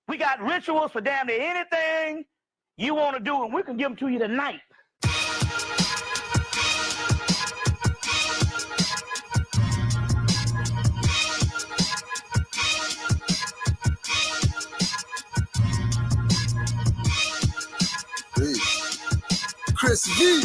We got rituals for damn near anything you want to do, and we can give them to you tonight. Chris V.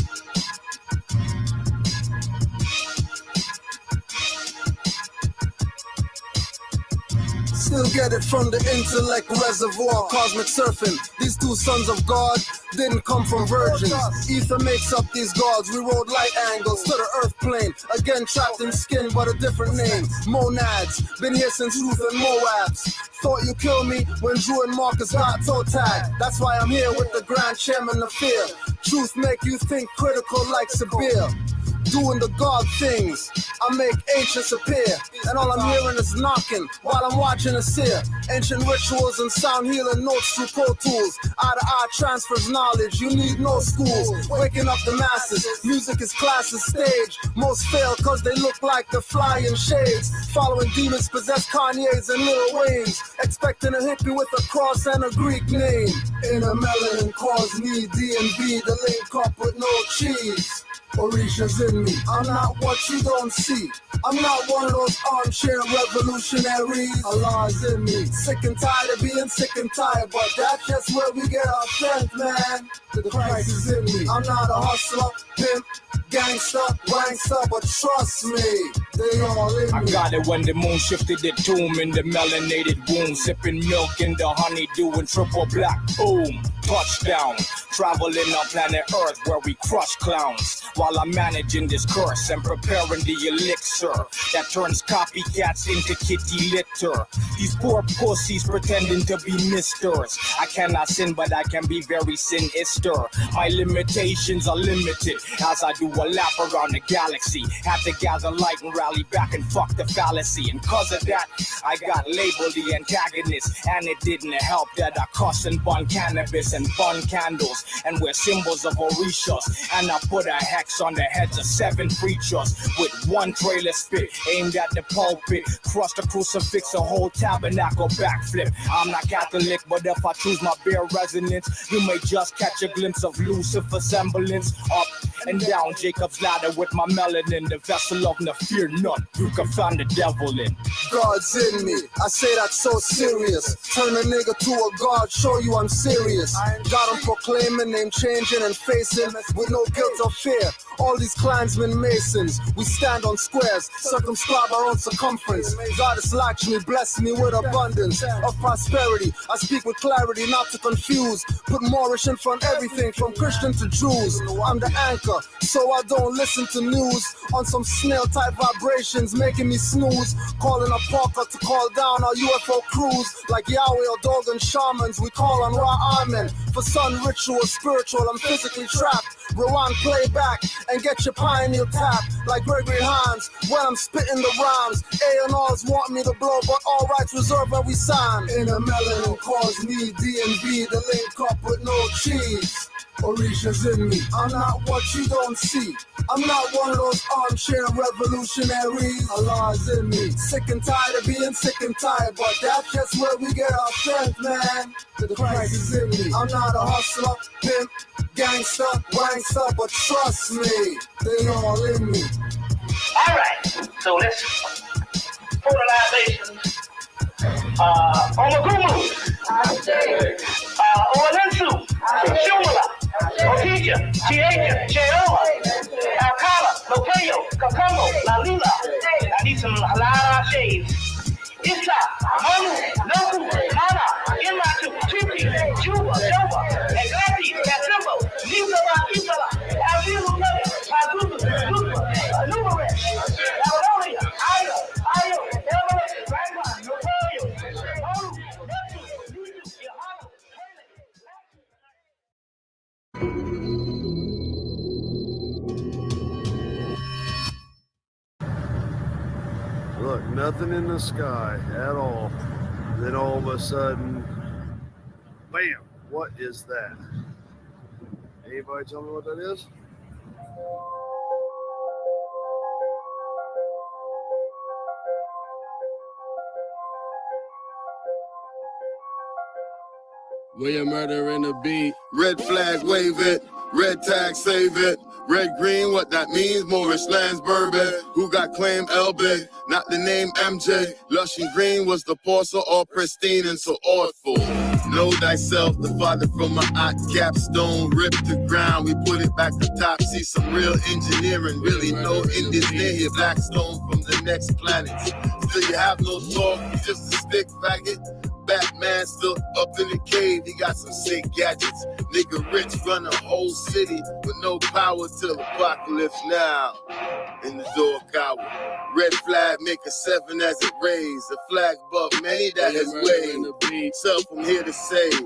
Still get it from the intellect reservoir, cosmic surfing. These two sons of God didn't come from virgins. Ether makes up these gods. We rode light angles to the earth plane. Again trapped in skin, but a different name. Monads, been here since Ruth and Moabs. Thought you killed me when Drew and Marcus got toe tagged. That's why I'm here with the Grand Chairman of Fear. Truth make you think critical like Sabir. Doing the God things, I make ancients appear. And all I'm hearing is knocking while I'm watching a seer. Ancient rituals and sound healing notes through Pro Tools. Eye-to-eye transfers knowledge, you need no schools. Waking up the masses, music is classes stage. Most fail cause they look like the flying shades. Following demons possess Kanye's and Lil Wayne's. Expecting a hippie with a cross and a Greek name. Inner melanin cause me D&B, the link up with no cheese. Orisha's in me, I'm not what you don't see. I'm not one of those armchair revolutionaries. Allah's in me, sick and tired of being sick and tired, but that's just where we get our strength, man. The Christ is in me. I'm not a hustler, pimp, gangster, wankster, but trust me, they all in me. I got it when the moon shifted the tomb in the melanated womb, sipping milk in the honeydew and triple black, boom. Touchdown, traveling on planet Earth where we crush clowns. While I'm managing this curse and preparing the elixir that turns copycats into kitty litter. These poor pussies pretending to be misters. I cannot sin, but I can be very sinister. My limitations are limited as I do a lap around the galaxy. Had to gather light and rally back and fuck the fallacy. And cause of that, I got labeled the antagonist. And it didn't help that I cuss and bun cannabis and bun candles and wear symbols of Orishas. And I put a hex on the heads of 7 preachers with one trailer spit aimed at the pulpit. Crushed a crucifix, a whole tabernacle backflip. I'm not Catholic, but if I choose my bare resonance, you may just catch a glimpse of Lucifer's semblance. Up and down Jacob's ladder with my melanin, the vessel of no fear none. You can find the devil in. God's in me, I say that's so serious. Turn a nigga to a god, show you I'm serious. Got him proclaiming, name changing and facing with no guilt or fear. All these clansmen masons, we stand on squares, circumscribe our own circumference. Goddess Lakshmi bless me with abundance of prosperity. I speak with clarity, not to confuse. Put Moorish in front everything from Christian to Jews. I'm the anchor, so I don't listen to news on some snail type vibrations making me snooze. Calling a Parker to call down our UFO crews. Like Yahweh or Dogon shamans, we call on Ra Amen. For sun ritual, spiritual, I'm physically trapped. Rewind, play back, and get your pineal tap like Gregory Hines when I'm spitting the rhymes. A&Rs want me to blow, but all rights reserved when we sign. Inner melanin calls me D&B, the link up with no cheese. Orisha's in me, I'm not what you don't see. I'm not one of those armchair revolutionaries. Allah's in me, sick and tired of being sick and tired, but that's just where we get our strength, man. The Christ is in me. I'm not a hustler, pimp, gangster, wankster, but trust me, they all in me. Alright, so let's fertilizations. On the Guru, Olensu, Shumala, Okija, Chiaja, Jehovah, Alcala, Locayo, Kapungo, Lalila. I need some halala shades. Isa, Manu, Noku, Mana, Imatu, Tuki, Juba, Jova, and Glati, Kasimbo, Nisala, Isala, Azilu, Pazuzu, Lupa, Numeresh, Alonia, Ayo, Everett, Ragman, Nokoyo, Olu, Neptu, Yuzu, Yahana, Look, nothing in the sky at all. Then all of a sudden, bam, what is that? Anybody tell me what that is? Where you murdering the beat? Red flag, wave it. Red tag, save it. Red, green, what that means, Moorish lands, bourbon. Who got claim LB, not the name MJ. Lush and green was the parcel, all pristine and so awful. Know thyself, the father from my art capstone. Rip the ground, we put it back to top. See some real engineering, really no Indians near here. Blackstone from the next planet. Still you have no talk, you just a stick faggot. Batman still up in the cave, he got some sick gadgets. Nigga rich run a whole city with no power till apocalypse now. In the door cower. Red flag make a 7 as it raised. A flag above many that has waved. Self I'm here to save.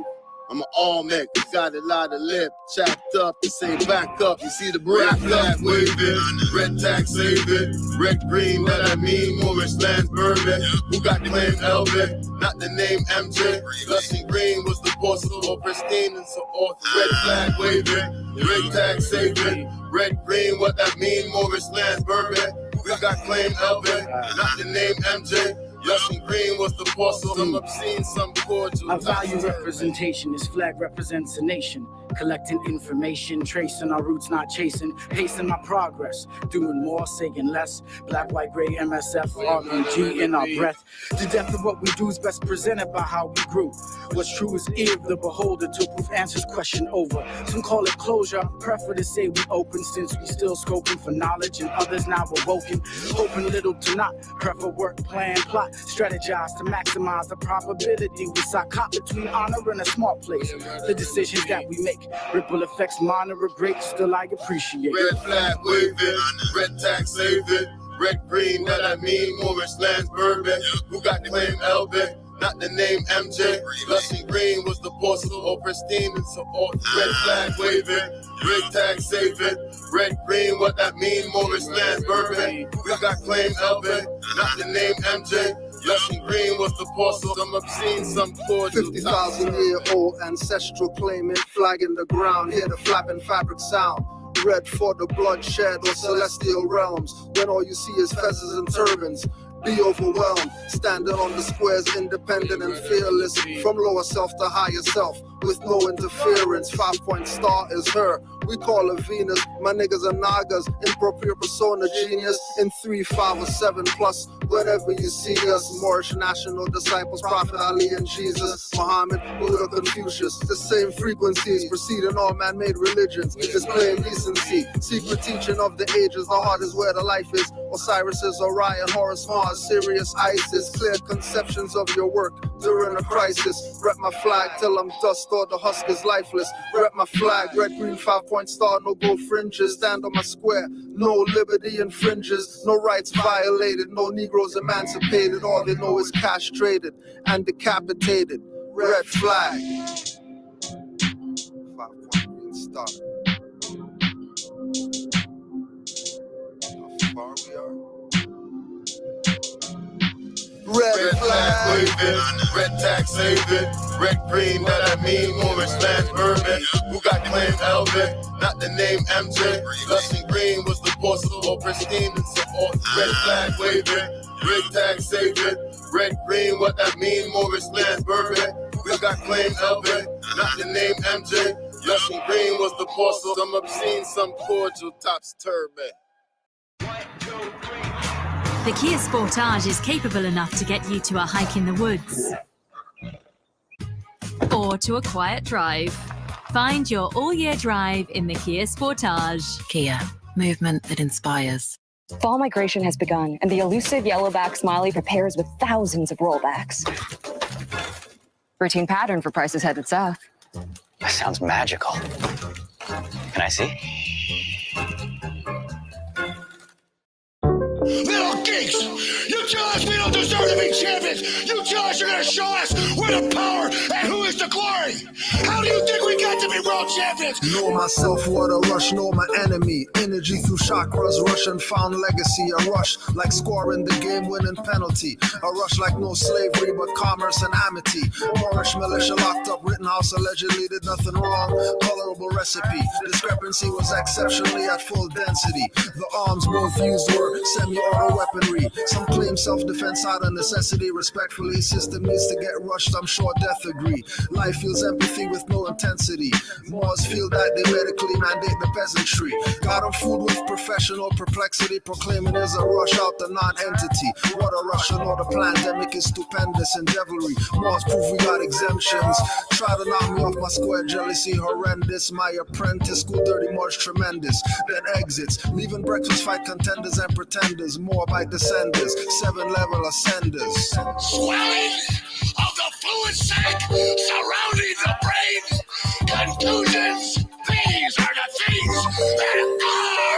I'm an all-neck, got a lot of lip, chopped up to say back up. You see the red flag waving, red tag saving, red green, that I mean Moorish lands bourbon. Who got the name Elvin, not the name MJ. Lush and green was the parcel, all pristine and so off. Red flag waving, red tag saving, red green, what that mean Moorish lands bourbon. Who got claim Elvin, not the name MJ. Lush and green was the parcel, some obscene, some cordial. I value representation, this flag represents a nation. Collecting information, tracing our roots, not chasing, pacing my progress, doing more, saying less. Black, white, gray, MSF, RPG in our breath. The depth of what we do is best presented by how we grew. What's true is ear of the beholder to proof answers question over. Some call it closure, I prefer to say we open since we still scoping for knowledge and others now awoken. Hoping little to not, prefer work, plan, plot, strategize to maximize the probability we sock caught between honor and a smart place. The decisions that we make, ripple effects, minor or great, still I appreciate. Red flag waving, red tag saving, red green, that I mean Moorish lands bourbon. Who got the name Elvin, not the name MJ. Lush and green was the parcel, all pristine and so off. Red flag waving, red tag saving, red green, what that mean Moorish lands bourbon. Who got claim Elvin, not the name MJ. Lush and green was the parcel, some obscene, some cordial. 50,000-year-old ancestral claiming, flag in the ground, hear the flapping fabric sound. Red for the bloodshed or celestial realms, when all you see is feathers and turbans. Be overwhelmed, standing on the squares, independent and fearless, from lower self to higher self, with no interference. 5-point star is her, we call her Venus. My niggas are Nagas, improper persona genius. In 3, 5, or 7 plus, whenever you see us. Moorish national disciples, Prophet Ali and Jesus, Muhammad, Buddha, Confucius. The same frequencies preceding all man-made religions. Displaying decency, secret teaching of the ages. The heart is where the life is. Osiris is Orion, Horus, Mars, Sirius, Isis. Clear conceptions of your work during a crisis. Rep my flag till I'm dust or the husk is lifeless. Rep my flag, red, green, 5-point star, no gold fringes. Stand on my square, no liberty infringes. No rights violated, no Negroes emancipated. All they know is castrated and decapitated. Red flag. 5-point green star. How far we are? Red flag waving, red tag saving, red green, that I mean Moorish lands bourbon. Who got the name Elvin, not the name MJ. Lush and green was the parcel, all pristine and so off. Red flag waving, red tag saving, red green, what that mean Moorish lands bourbon. Who got claim Elvin, not the name MJ. Lush and green was the parcel, some obscene, some cordial, tops turban. The Kia Sportage is capable enough to get you to a hike in the woods or to a quiet drive. Find your all-year drive in the Kia Sportage. Kia, movement that inspires. Fall migration has begun, and the elusive yellowback smiley prepares with thousands of rollbacks. Routine pattern for prices headed south. That sounds magical. Can I see? Little geeks! You tell us we don't deserve to be champions! You tell us you're gonna show us where the power and who is the glory! How do you think we got to be world of champions. Know myself, what a rush, know my enemy. Energy through chakras, rush and found legacy. A rush like scoring the game-winning penalty. A rush like no slavery, but commerce and amity. Moorish militia locked up, Rittenhouse allegedly did nothing wrong. Tolerable recipe. Discrepancy was exceptionally at full density. The arms both used were semi-auto weaponry. Some claim self-defense out of necessity. Respectfully, system needs to get rushed, I'm sure death agree. Life feels empathy with no intensity. Moors feel that they medically mandate the peasantry. Got them food with professional perplexity, proclaiming there's a rush out the non-entity. What a rush, and all the pandemic is stupendous and devilry. Moors prove we got exemptions. Try to knock me off my square, jealousy horrendous. My apprentice, school dirty march tremendous. Then exits, leaving breakfast fight contenders and pretenders. More by descenders, 7-level ascenders. Swelling of the fluid sac surrounding the brain. Contusions. These are the things that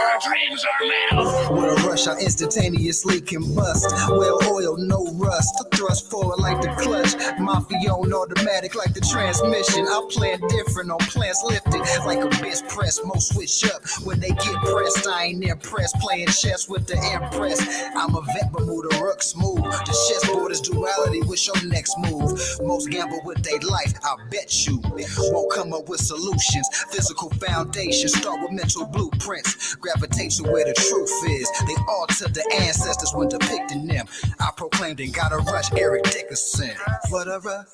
our dreams are made of. With a rush, I instantaneously combust. Well oiled, no rust. Thrust forward like the clutch. Mafia on automatic like the transmission. I plan different on plans lifted. Like a bench press, most switch up. When they get pressed, I ain't impressed. Playing chess with the empress. I'm a vet, but move the rook smooth. The chessboard is duality. What's your next move? Most gamble with their life, I bet you. Won't come up with solutions. Physical foundation, start with mental blueprints. Gravitation where the truth is. They alter the ancestors when depicting them. I proclaimed and got a rush, Eric Dickerson. What a rush.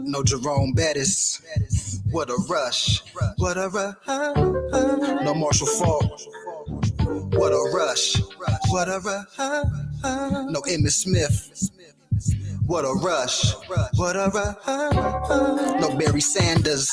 No Jerome Bettis. What a rush. What a rush. No Marshall Falk. What a rush. What a rush. No Emmett Smith. What a rush. What a rush. No Barry Sanders.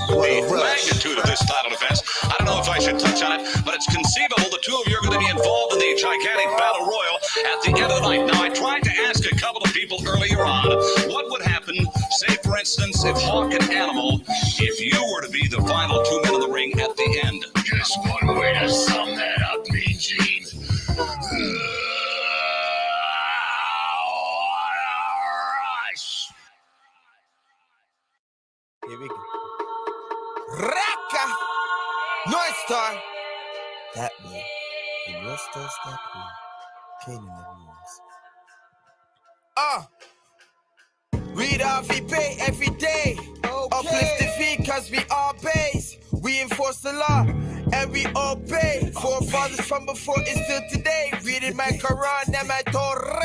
What a The rush. magnitude of this title defense, I don't know if I should touch on it, but it's conceivable the two of you are going to be involved in the gigantic battle royal at the end of the night. Now, I tried to ask a couple of people earlier on what would happen, say, for instance, if Hawk and Animal, if you were to be the final two men in the ring at the end. Just one way to sum that up, Mean Gene. Here we go. Raka! North Star! That way. The North Star's that way. Canaanland moves. Read our VP every day. Okay. Uplift the V cause we are base. We enforce the law and we obey. Forefathers from before is still today. Reading my Quran and my Torah.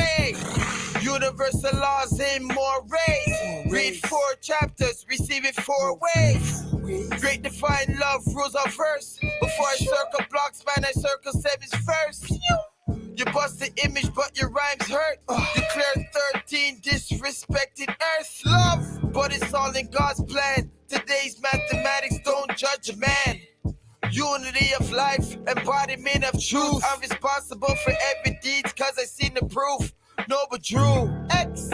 Universal laws in more ways. Read 4 chapters, receive it 4 ways. Great divine love rules our verse. Before I circle blocks, man, I circle 7s first. You bust the image, but your rhymes hurt. Declare 13 disrespected earth. Love, but it's all in God's plan. Today's mathematics don't judge a man. Unity of life, embodiment of truth. I'm responsible for every deed, cause I seen the proof. No, but Drew X,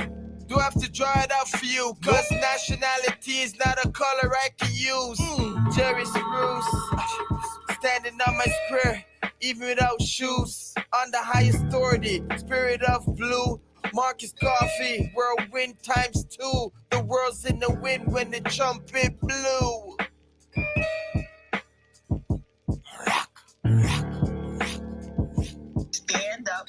do I have to draw it out for you? Cause nationality is not a color I can use. Jerry Spruce, standing on my square, even without shoes. On the highest authority, spirit of blue. Marcus Coffee, whirlwind times 2. The world's in the wind when the trumpet blew. Stand up,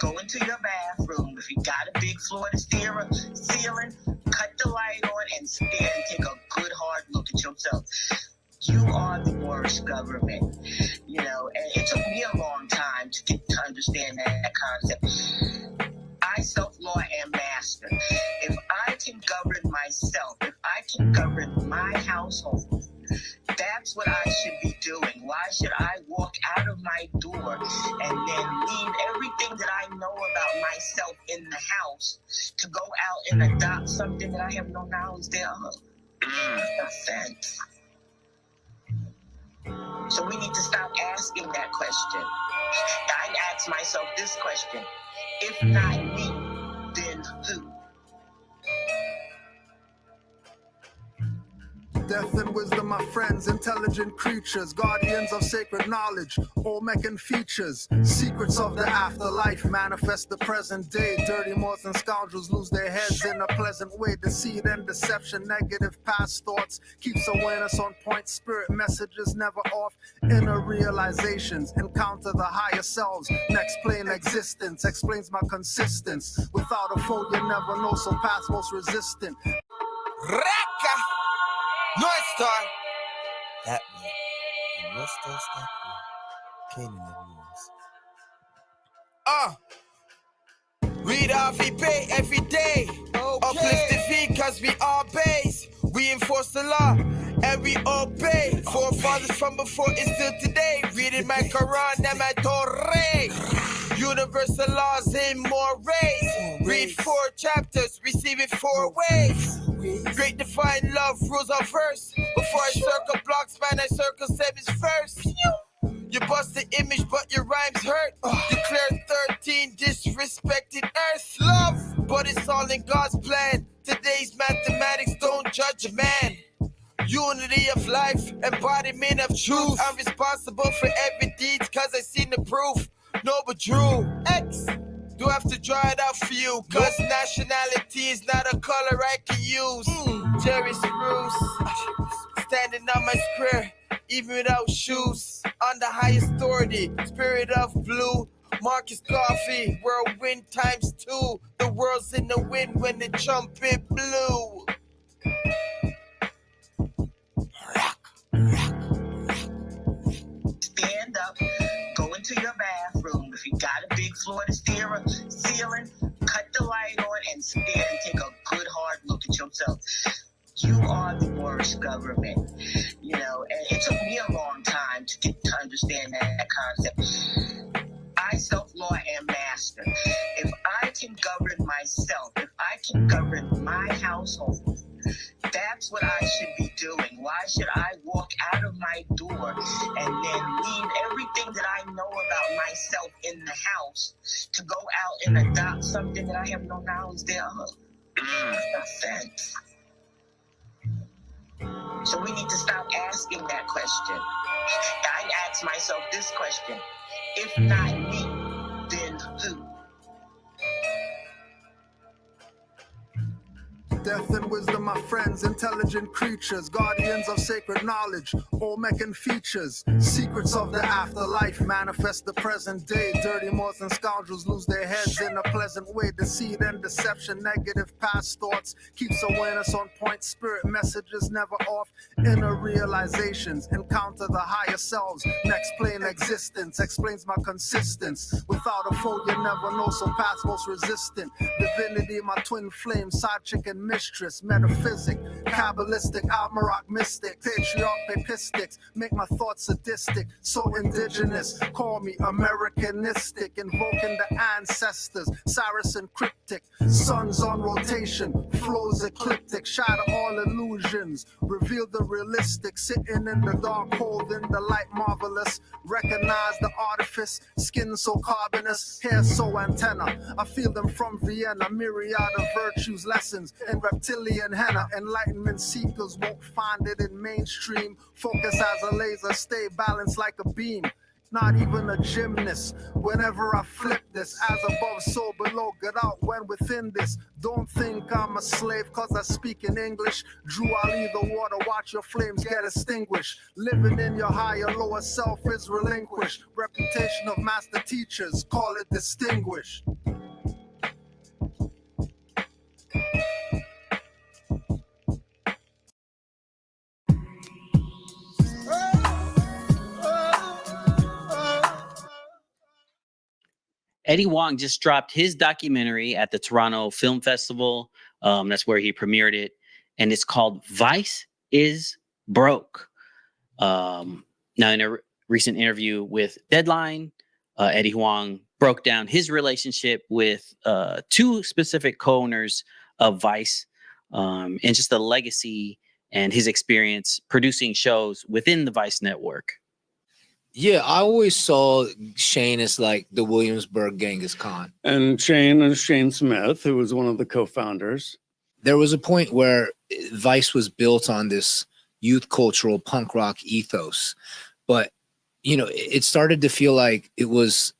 go into your bathroom. If you got a big floor to ceiling, cut the light on and stand and take a good hard look at yourself. You are the Moorish government, you know, and it took me a long time to get to understand that concept. I self-law am master. If I can govern myself, if I can govern my household, that's what I should be doing. Why should I walk out of my door and then leave everything that I know about myself in the house to go out and adopt something that I have no knowledge thereof? It makes no sense. So we need to stop asking that question. I ask myself this question: if not me, then who? Death and wisdom, my friends, intelligent creatures, guardians of sacred knowledge, Olmec features, secrets of the afterlife, manifest the present day. Dirty mortals and scoundrels lose their heads in a pleasant way. Deceit and deception, negative past thoughts, keeps awareness on point. Spirit messages never off. Inner realizations, encounter the higher selves. Next plane existence explains my consistence. Without a foe, you never know, so paths most resistant. Raka! North Star! That way. And what's that step here? Canaanland news. Read off pay every day. Uplift the V cause we all base. We enforce the law and we obey. Forefathers from before is still today. Reading my Quran and my Torah. Universal laws in more rays. Read 4 chapters, receive it 4 ways. Great divine love rules our verse. Before I circle blocks, man, I circle 7s first. You bust the image, but your rhymes hurt. You clear 13 disrespected earth. Love, but it's all in God's plan. Today's mathematics don't judge a man. Unity of life, embodiment of truth. I'm responsible for every deed, cause I seen the proof. No, but Drew X, do I have to draw it out for you? Cause nationality is not a color I can use. Jerry Spruce, standing on my square, even without shoes. On the highest authority, spirit of blue. Marcus Coffee, whirlwind times 2. The world's in the wind when the trumpet blew. Stand up, go into your bathroom. If you got a big floor to ceiling, cut the light on and stand and take a good hard look at yourself. You are the Moorish government, you know, and it took me a long time to get to understand that concept. I self-law am master. If I can govern myself, if I can govern my household, that's what I should be doing. Why should I walk out of my door and then leave everything that I know about myself in the house to go out and adopt something that I have no knowledge thereof? Offense. So we need to stop asking that question. I ask myself this question: if not me, then who? Death and wisdom, my friends, intelligent creatures, guardians of sacred knowledge, Olmec features, secrets of the afterlife, manifest the present day. Dirty mortals and scoundrels lose their heads in a pleasant way. Deceit and deception, negative past thoughts, keeps awareness on point. Spirit messages never off. Inner realizations, encounter the higher selves. Next plane existence explains my consistence. Without a foe, you never know, so paths most resistant. Divinity, my twin flame, side chick and mistress, metaphysic, kabbalistic, almaroc mystic, patriarch, papistics, make my thoughts sadistic, so indigenous, call me Americanistic, invoking the ancestors, Saracen cryptic, suns on rotation, flows ecliptic, shatter all illusions, reveal the realistic, sitting in the dark, holding the light marvelous, recognize the artifice, skin so carbonous, hair so antenna, I feel them from Vienna, myriad of virtues, lessons, and reptilian henna. Enlightenment seekers won't find it in mainstream. Focus as a laser, stay balanced like a beam. Not even a gymnast. Whenever I flip this, as above, so below. Get out when within this. Don't think I'm a slave cause I speak in English. Drew, I'll leave the water, watch your flames get extinguished. Living in your higher, lower self is relinquished. Reputation of master teachers, call it distinguished. Eddie Huang just dropped his documentary at the Toronto Film Festival. That's where he premiered it. And it's called Vice is Broke. Now, in a recent interview with Deadline, Eddie Huang broke down his relationship with 2 specific co-owners of Vice and just the legacy and his experience producing shows within the Vice network. Yeah, I always saw Shane as like the Williamsburg Genghis Khan. And Shane is Shane Smith, who was one of the co-founders. There was a point where Vice was built on this youth cultural punk rock ethos. But, you know, it started to feel like it was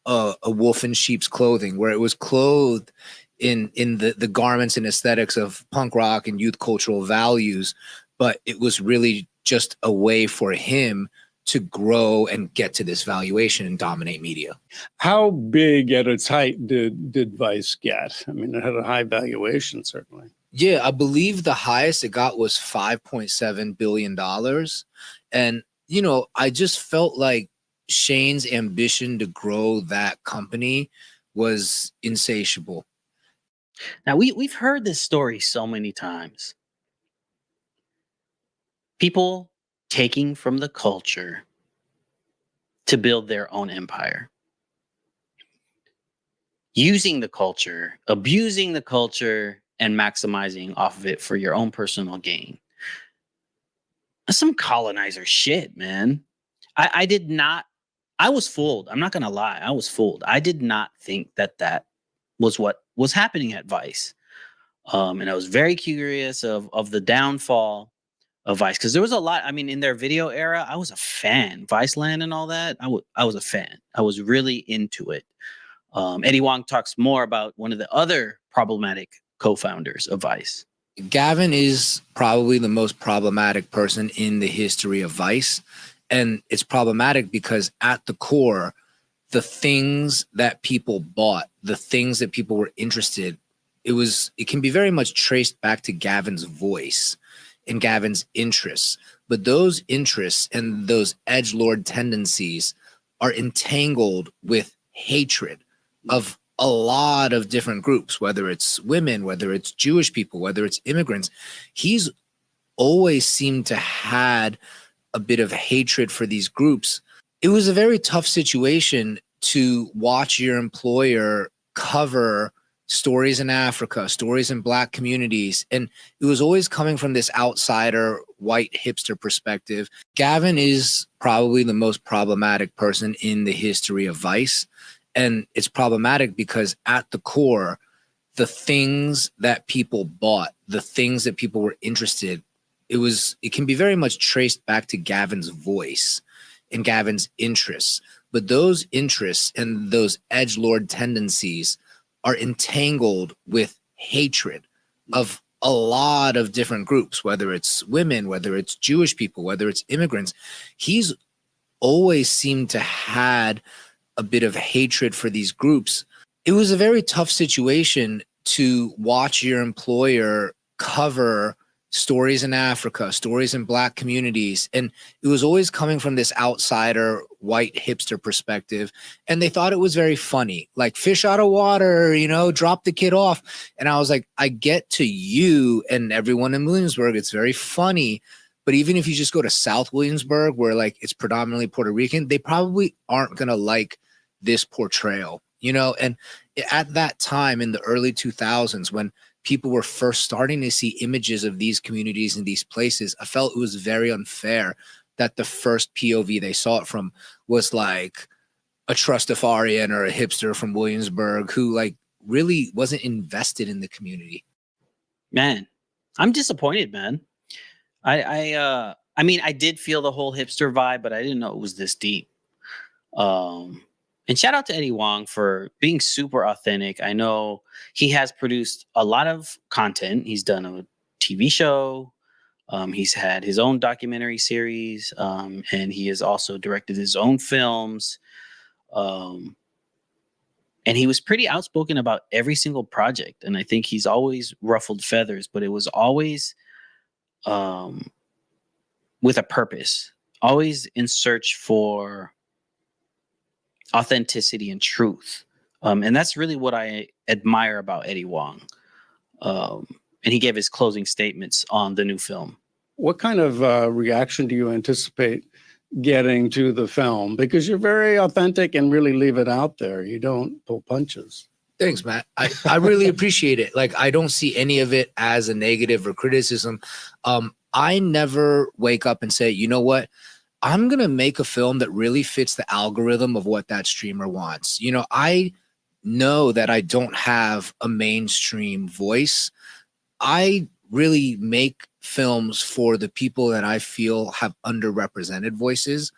a wolf in sheep's clothing, where it was clothed in the garments and aesthetics of punk rock and youth cultural values, but it was really just a way for him to grow and get to this valuation and dominate media. How big at its height did Vice get? I mean, it had a high valuation, certainly. Yeah, I believe the highest it got was $5.7 billion. And, you know, I just felt like Shane's ambition to grow that company was insatiable. Now, we've heard this story so many times. People taking from the culture to build their own empire. Using the culture, abusing the culture, and maximizing off of it for your own personal gain. That's some colonizer shit, man. I was fooled. I'm not going to lie. I was fooled. I did not think that was what was happening at Vice. And I was very curious of the downfall of Vice, because there was a lot. I mean, in their video era, I was a fan. Viceland and all that, I was a fan. I was really into it. Eddie Wong talks more about one of the other problematic co-founders of Vice. Gavin is probably the most problematic person in the history of Vice. And it's problematic because at the core, the things that people bought, the things that people were interested, it can be very much traced back to Gavin's voice and Gavin's interests. But those interests and those edgelord tendencies are entangled with hatred of a lot of different groups, whether it's women, whether it's Jewish people, whether it's immigrants. He's always seemed to had a bit of hatred for these groups. It was a very tough situation to watch your employer cover stories in Africa, stories in Black communities. And it was always coming from this outsider, white hipster perspective. Gavin is probably the most problematic person in the history of Vice. And it's problematic because at the core, the things that people bought, the things that people were interested, it can be very much traced back to Gavin's voice and Gavin's interests. But those interests and those edgelord tendencies are entangled with hatred of a lot of different groups, whether it's women, whether it's Jewish people, whether it's immigrants. He's always seemed to had a bit of hatred for these groups. It was a very tough situation to watch your employer cover stories in Africa, stories in Black communities. And it was always coming from this outsider, white hipster perspective. And they thought it was very funny, like fish out of water, you know, drop the kid off. And I was like, I get to you and everyone in Williamsburg, it's very funny. But even if you just go to South Williamsburg, where like it's predominantly Puerto Rican, they probably aren't going to like this portrayal, you know? And at that time in the early 2000s, when people were first starting to see images of these communities and these places, I felt it was very unfair that the first POV they saw it from was like a Trustafarian or a hipster from Williamsburg who like really wasn't invested in the community. Man, I'm disappointed, man. I mean, I did feel the whole hipster vibe, but I didn't know it was this deep. And shout out to Eddie Wong for being super authentic. I know he has produced a lot of content. He's done a TV show. He's had his own documentary series. And he has also directed his own films. And he was pretty outspoken about every single project. And I think he's always ruffled feathers, but it was always with a purpose, always in search for authenticity and truth. And that's really what I admire about Eddie Wong. And he gave his closing statements on the new film. What kind of reaction do you anticipate getting to the film? Because you're very authentic and really leave it out there. You don't pull punches. Thanks, Matt. I really appreciate it. Like, I don't see any of it as a negative or criticism. I never wake up and say, you know what? I'm going to make a film that really fits the algorithm of what that streamer wants. You know, I know that I don't have a mainstream voice. I really make films for the people that I feel have underrepresented voices.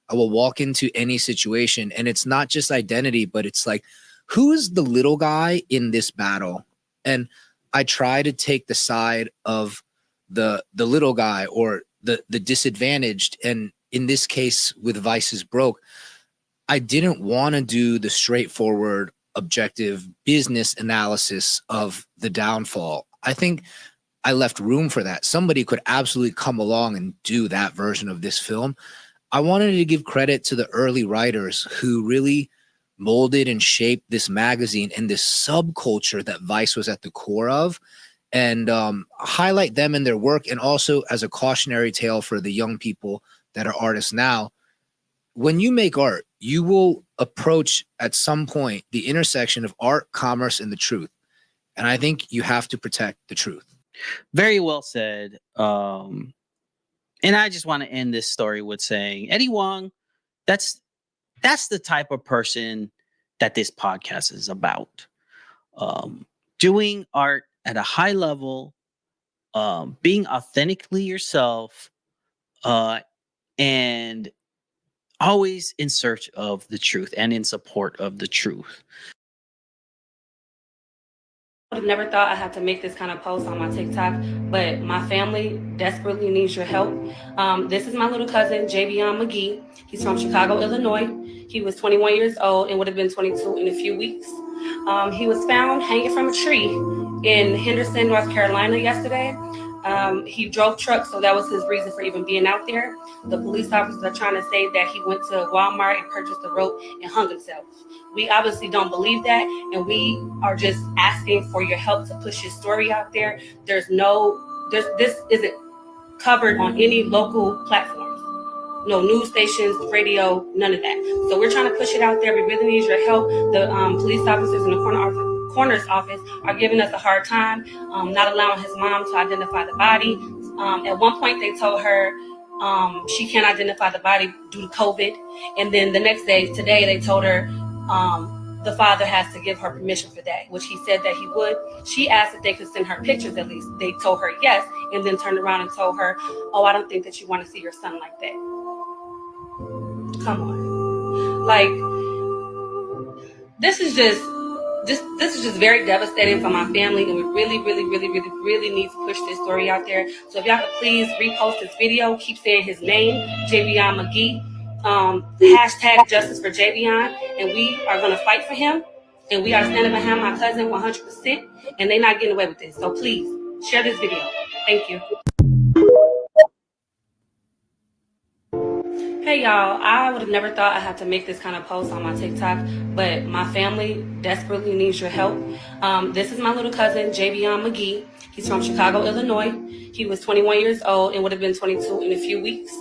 I will walk into any situation, and it's not just identity, but it's like, who is the little guy in this battle? And I try to take the side of the little guy or the disadvantaged. And in this case with Vice is Broke, I didn't want to do the straightforward, objective business analysis of the downfall. I think I left room for that. Somebody could absolutely come along and do that version of this film. I wanted to give credit to the early writers who really molded and shaped this magazine and this subculture that Vice was at the core of, and highlight them in their work. And also as a cautionary tale for the young people that are artists now, when you make art, you will approach at some point the intersection of art, commerce, and the truth. And I think you have to protect the truth. Very well said. And I just want to end this story with saying, Eddie Wong, that's the type of person that this podcast is about. Doing art at a high level, being authentically yourself, and always in search of the truth and in support of the truth. I would have never thought I had to make this kind of post on my TikTok, but my family desperately needs your help. This is my little cousin, Javion McGee. He's from Chicago, Illinois. He was 21 years old and would have been 22 in a few weeks. He was found hanging from a tree in Henderson, North Carolina yesterday. He drove trucks, so that was his reason for even being out there. The police officers are trying to say that he went to Walmart and purchased a rope and hung himself. We obviously don't believe that, and we are just asking for your help to push his story out there. This isn't covered on any local platforms. No news stations, radio, none of that. So we're trying to push it out there. We really need your help. The police officers in the coroner's office are giving us a hard time, not allowing his mom to identify the body. At one point, they told her she can't identify the body due to COVID. And then the next day, today, they told her the father has to give her permission for that, which he said that he would. She asked if they could send her pictures at least. They told her yes, and then turned around and told her, oh, I don't think that you want to see your son like that. Come on. Like, this is just very devastating for my family, and we really need to push this story out there. So if y'all could please repost this video, keep saying his name, Javion McGee, hashtag justice for Javion, and we are going to fight for him, and we are standing behind my cousin 100%, and they're not getting away with this. So please share this video. Thank you. Hey y'all, I would have never thought I had to make this kind of post on my TikTok, but my family desperately needs your help. This is my little cousin, Javion McGee. He's from Chicago, Illinois. He was 21 years old and would have been 22 in a few weeks.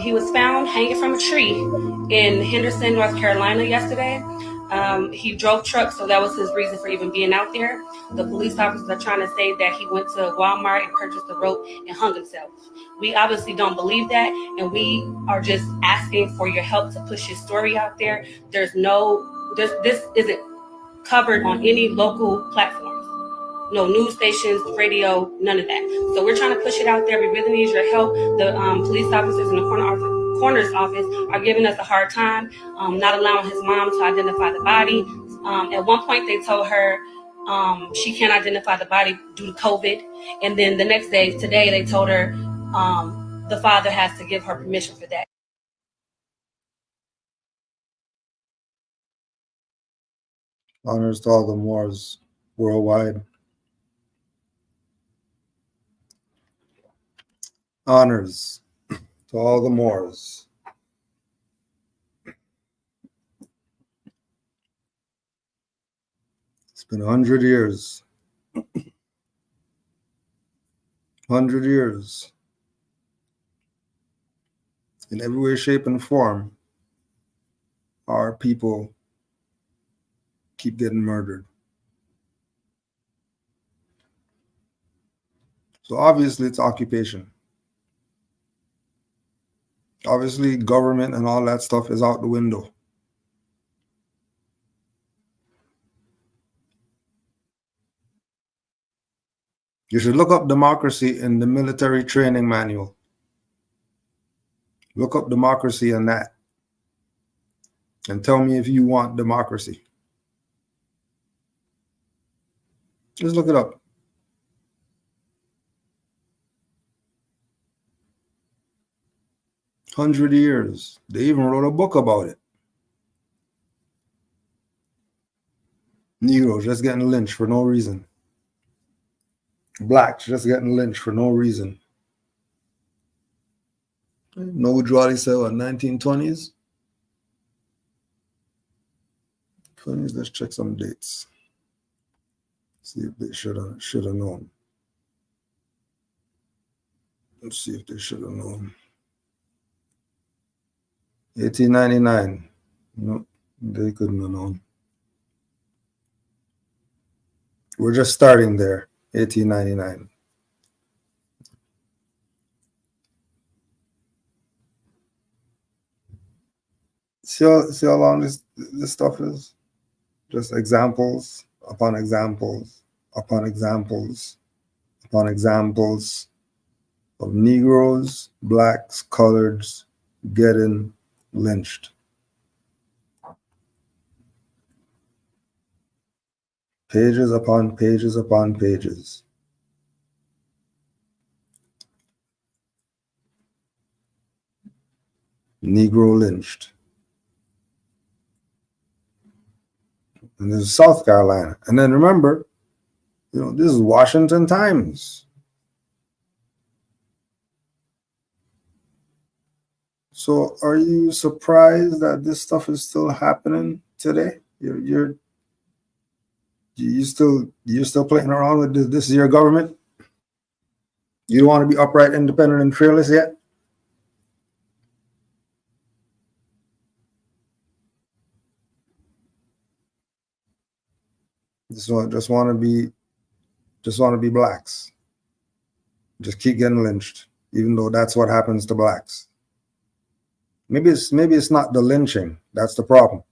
He was found hanging from a tree in Henderson, North Carolina yesterday. He drove trucks, so that was his reason for even being out there. The police officers are trying to say that he went to Walmart and purchased a rope and hung himself. We obviously don't believe that, and we are just asking for your help to push his story out there. This isn't covered on any local platforms. No news stations, radio, none of that. So we're trying to push it out there. We really need your help. The police officers in the coroner's office are giving us a hard time, not allowing his mom to identify the body. At one point, they told her she can't identify the body due to COVID. And then the next day, today, they told her the father has to give her permission for that. Honors to all the Moors worldwide. Honors to all the Moors. It's been 100 years. 100 years. In every way, shape, and form, our people keep getting murdered. So obviously it's occupation. Obviously government and all that stuff is out the window. You should look up democracy in the military training manual. Look up democracy in that. And tell me if you want democracy. Just look it up. "100 years. They even wrote a book about it. Negroes just getting lynched for no reason. Blacks just getting lynched for no reason. Know what Roddy said, what, 1920s? 20s, let's check some dates. See if they should have known. Let's see if they should have known. 1899. No, they couldn't have known. We're just starting there. 1899. See how long this stuff is? Just examples upon examples upon examples upon examples of Negroes, blacks, coloreds getting lynched. Pages upon pages upon pages. Negro lynched. And this is South Carolina. And then remember, this is Washington Times. So are you surprised that this stuff is still happening today? You're still playing around with this? This is your government? You don't want to be upright, independent, and fearless yet? Just want to be blacks. Just keep getting lynched, even though that's what happens to blacks. Maybe it's not the lynching that's the problem.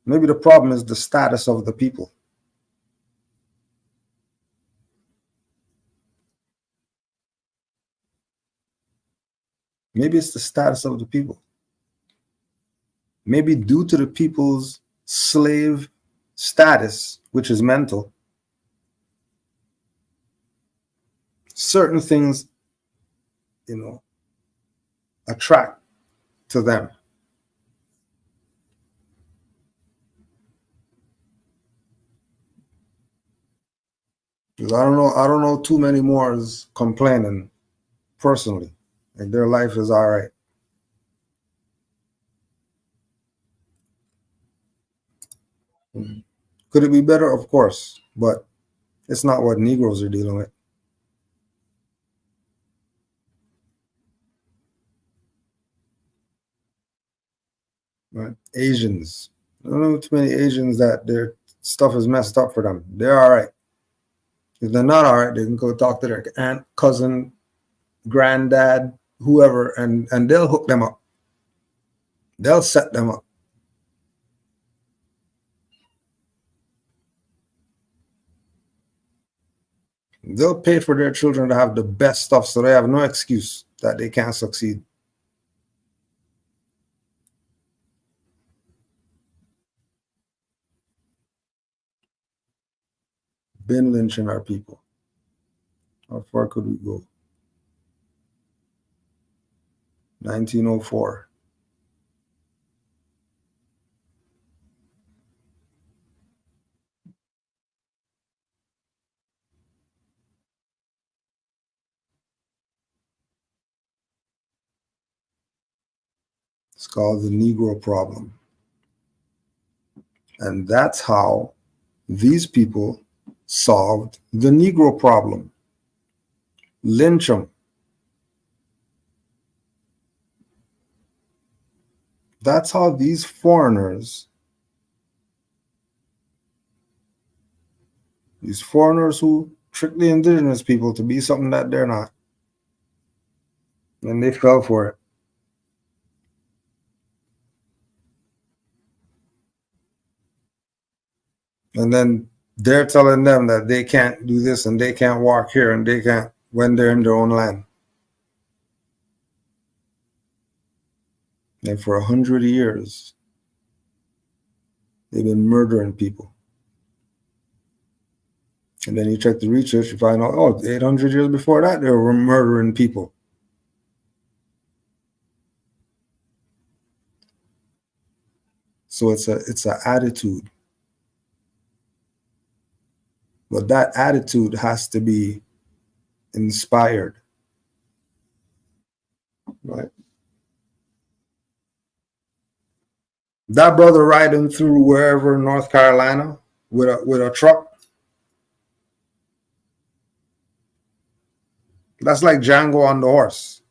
Maybe the problem is the status of the people. Maybe it's the status of the people. Maybe due to the people's slave status, which is mental, certain things, attract to them. Because I don't know too many Moors complaining personally. Like their life is all right. Could it be better? Of course, but it's not what Negroes are dealing with. Right? Asians. I don't know too many Asians that their stuff is messed up for them. They're all right. If they're not all right, they can go talk to their aunt, cousin, granddad, whoever, and they'll hook them up. They'll set them up. They'll pay for their children to have the best stuff, so they have no excuse that they can't succeed. Been lynching our people. How far could we go? 1904. It's called the Negro problem. And that's how these people solved the Negro problem. Lynch them. That's how these foreigners who trick the indigenous people to be something that they're not, and they fell for it. And then They're telling them that they can't do this and they can't walk here and they can't when they're in their own land. And for 100 years, they've been murdering people. And then you check the research, you find out, oh, 800 years before that, they were murdering people. So it's an attitude. But that attitude has to be inspired, right? That brother riding through wherever in North Carolina with a truck, that's like Django on the horse.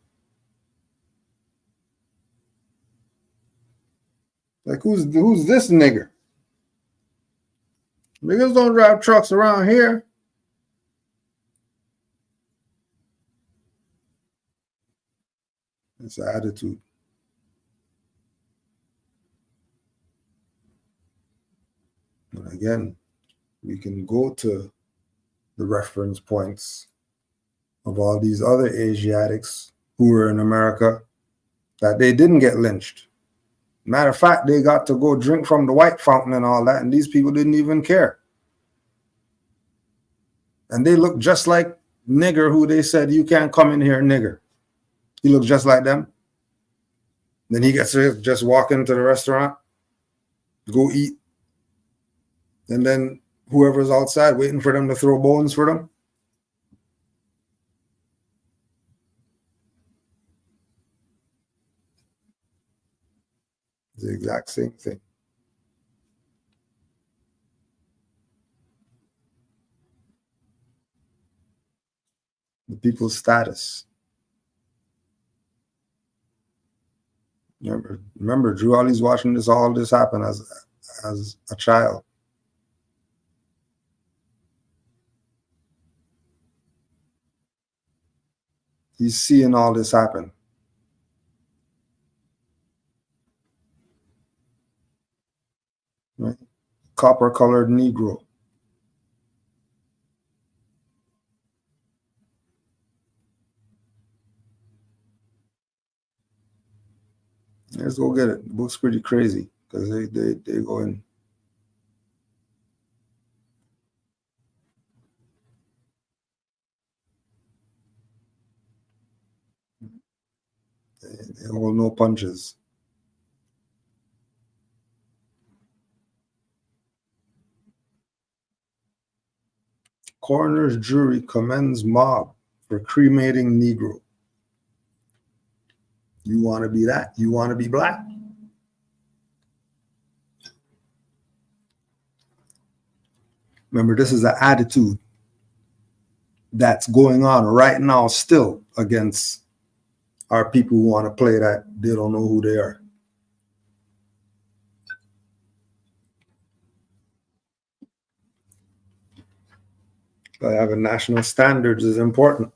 Like, who's this nigger? Niggas don't drive trucks around here. It's an attitude. And again, we can go to the reference points of all these other Asiatics who were in America that they didn't get lynched. Matter of fact, they got to go drink from the white fountain and all that, and these people didn't even care. And they look just like nigger who they said, you can't come in here, nigger. He looks just like them. Then he gets to just walk into the restaurant, go eat, and then whoever's outside waiting for them to throw bones for them. The exact same thing. The people's status. Remember, Drew Ollie's watching all this happen as a child. He's seeing all this happen. Right? Copper-colored Negro. Let's go get it. The book's pretty crazy because they go in. They hold no punches. Coroner's jury commends mob for cremating Negro. You want to be that? You want to be black? Remember, this is an attitude that's going on right now still against our people who want to play that they don't know who they are. But having national standards is important.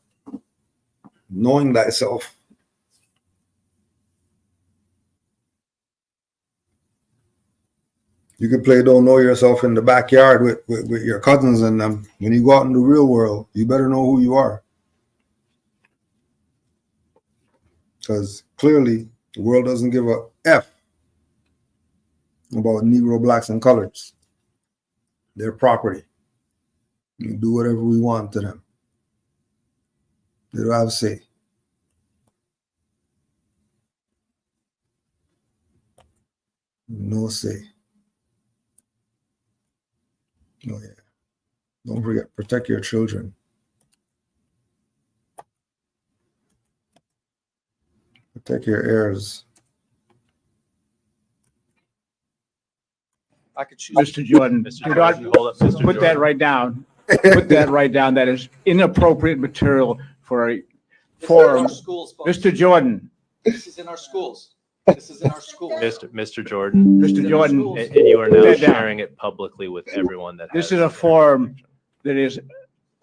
Knowing thyself. You can play don't know yourself in the backyard with your cousins and them. When you go out in the real world, you better know who you are. Because clearly, the world doesn't give a F about Negro, blacks, and coloreds. Their property. We do whatever we want to them. They don't have a say. No say. Oh, yeah. Don't forget, protect your children. Protect your heirs. I could choose. Mr. Jordan, Mr. Jordan, hold up, Mr. Put that right down. Put that right down. That is inappropriate material for a forum. Mr. Jordan. This is in our schools. This is in our schools. Mr. Jordan. Mr. Jordan. And you are now sharing it publicly with everyone that this is a forum that is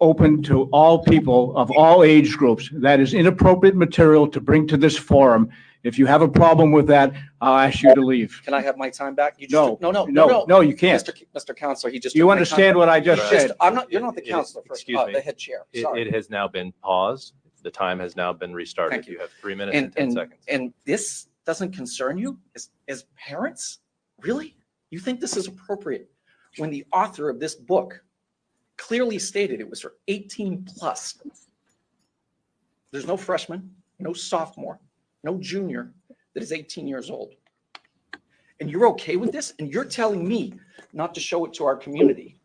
open to all people of all age groups. That is inappropriate material to bring to this forum. If you have a problem with that, I'll ask you to leave. Can I have my time back? You No, no, you can't. Mr. Counselor, he just. You took my understand time what I back. just said? I'm not, you're not the counselor, Excuse me. the head chair. Sorry. It has now been paused. The time has now been restarted. Thank you. You have 3 minutes and 10 seconds. And this doesn't concern you as parents? Really? You think this is appropriate when the author of this book clearly stated it was for 18 plus? There's no freshman, no sophomore, no junior that is 18 years old. And you're okay with this? And you're telling me not to show it to our community?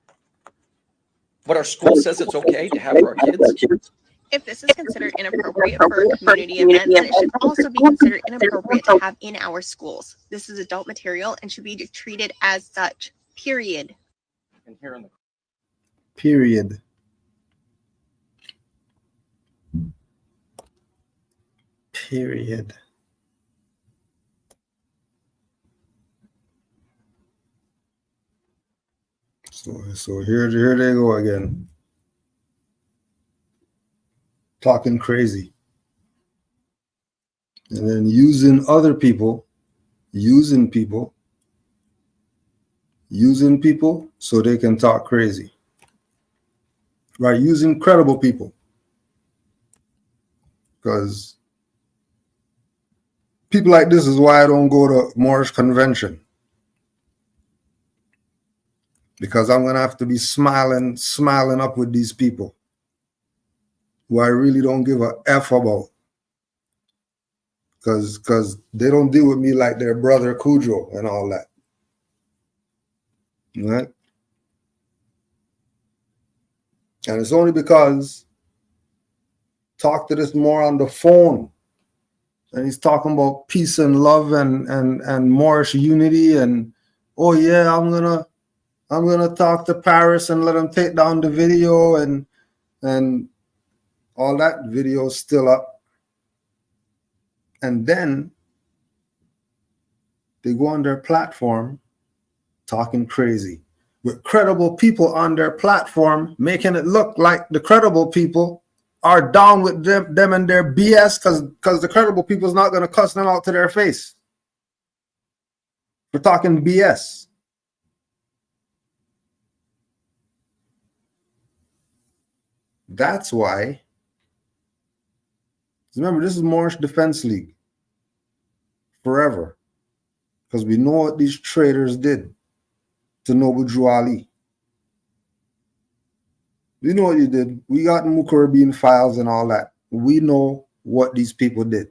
But our school says it's okay to have for our kids? If this is considered inappropriate for community events, then it should also be considered inappropriate to have in our schools. This is adult material and should be treated as such, period. And here in the Period. Period. So here they go again. Talking crazy. And then using other people, using people so they can talk crazy. Right? Using credible people. Because people like this is why I don't go to Moorish convention. Because I'm going to have to be smiling up with these people who I really don't give a F about. Because they don't deal with me like their brother Cujo and all that. Right? And it's only because talk to this more on the phone. And he's talking about peace and love and Moorish unity. And, oh yeah, I'm gonna talk to Paris and let him take down the video and all that video is still up. And then they go on their platform talking crazy with credible people on their platform, making it look like the credible people are down with them and their BS because the credible people is not going to cuss them out to their face. We're talking BS. That's why. Remember, this is Moorish Defense League. Forever. Because we know what these traitors did to Noble Drew Ali. We know what you did. We got Mukarabin files and all that. We know what these people did.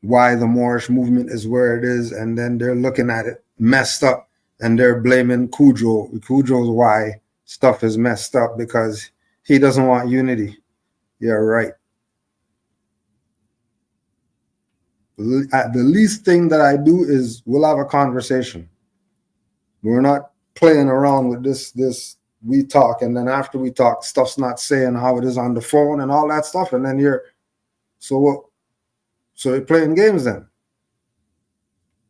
Why the Moorish movement is where it is, and then they're looking at it messed up, and they're blaming Cujo. Cujo's why stuff is messed up, because he doesn't want unity. Yeah, right. The least thing that I do is we'll have a conversation. We're not playing around with this. We talk, and then after we talk, stuff's not saying how it is on the phone and all that stuff, and then so what? So you're playing games then?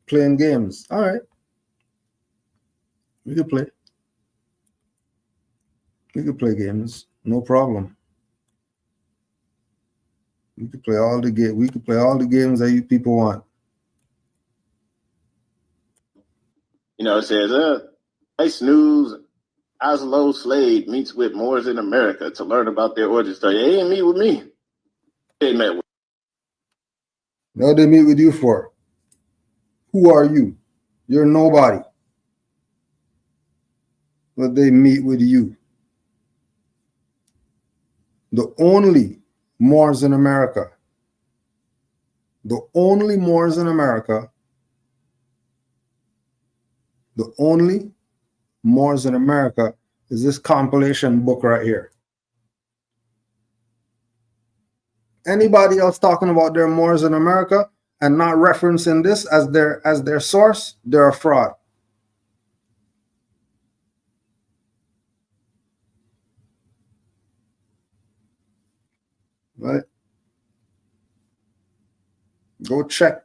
Playing games. All right. We can play. We can play games. No problem. We can play all the game. We can play all the games that you people want. You know, it says, nice news. Oslo Slade meets with Moors in America to learn about their origin story. They didn't meet with me. They met with. No, they meet with you for. Who are you? You're nobody. But they meet with you. The only Moors in America. The only Moors in America. The only Moors in America is this compilation book right here. Anybody else talking about their Moors in America and not referencing this as their source, they're a fraud. Right? Go check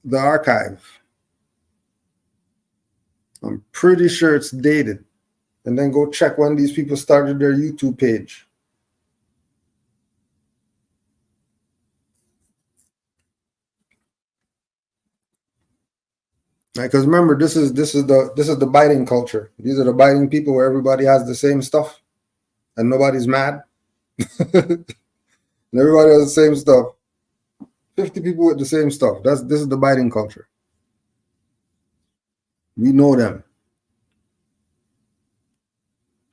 the archive. I'm pretty sure it's dated. And then go check when these people started their YouTube page. Because remember, this is the biting culture. These are the biting people where everybody has the same stuff and nobody's mad. And everybody has the same stuff. 50 people with the same stuff. This is the biting culture. We know them.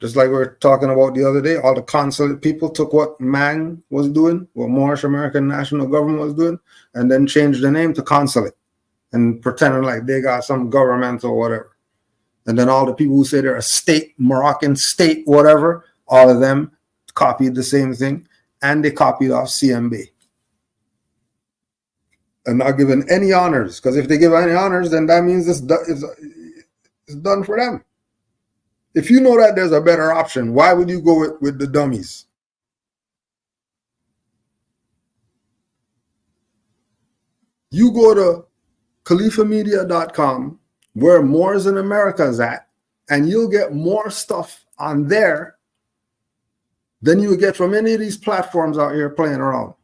Just like we were talking about the other day, all the consulate people took what MANG was doing, what Moorish American National Government was doing, and then changed the name to consulate and pretending like they got some government or whatever. And then all the people who say they're a state, Moroccan state, whatever, all of them copied the same thing, and they copied off CMB. And not given any honors, because if they give any honors, then that means it's done for them. If you know that there's a better option, why would you go with the dummies? You go to khalifamedia.com, where Moors in America is at, and you'll get more stuff on there than you would get from any of these platforms out here playing around.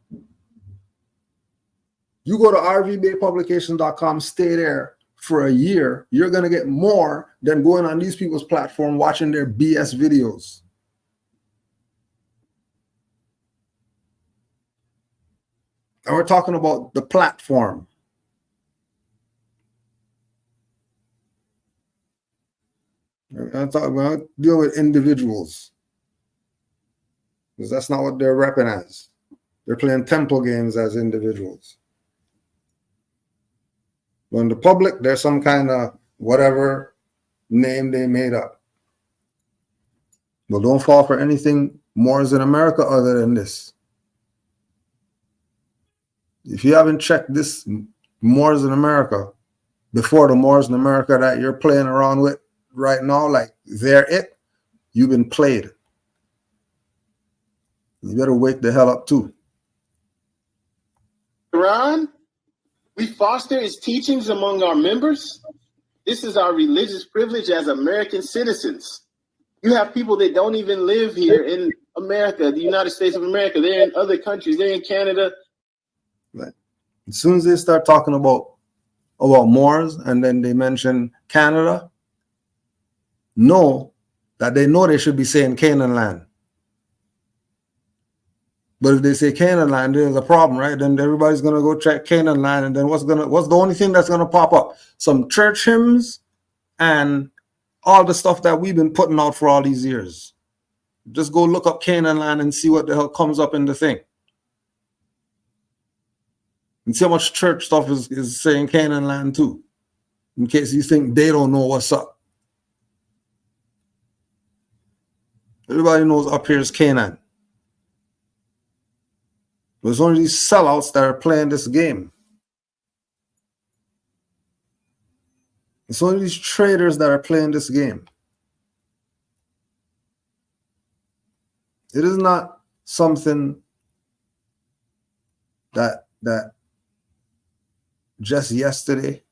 You go to rvbaypublications.com, stay there for a year, you're going to get more than going on these people's platform watching their BS videos. And we're talking about the platform. I'm talking about dealing with individuals, because that's not what they're repping as. They're playing temple games as individuals. When the public, there's some kind of whatever name they made up. But don't fall for anything Moors in America other than this. If you haven't checked this Moors in America before the Moors in America that you're playing around with right now, like they're it, you've been played. You better wake the hell up too. Quran, we foster its teachings among our members. This is our religious privilege as American citizens. You have people that don't even live here in America, the United States of America. They're in other countries. They're in Canada. Right. As soon as they start talking about Moors and then they mention Canada, know that they know they should be saying Canaanland. But if they say Canaanland, there's a problem, right? Then everybody's gonna go check Canaanland, and then what's the only thing that's gonna pop up? Some church hymns and all the stuff that we've been putting out for all these years. Just go look up Canaanland and see what the hell comes up in the thing. And see how much church stuff is saying Canaanland too, in case you think they don't know what's up. Everybody knows up here is Canaan. There's only these sellouts that are playing this game. It's only these traders that are playing this game. It is not something that just yesterday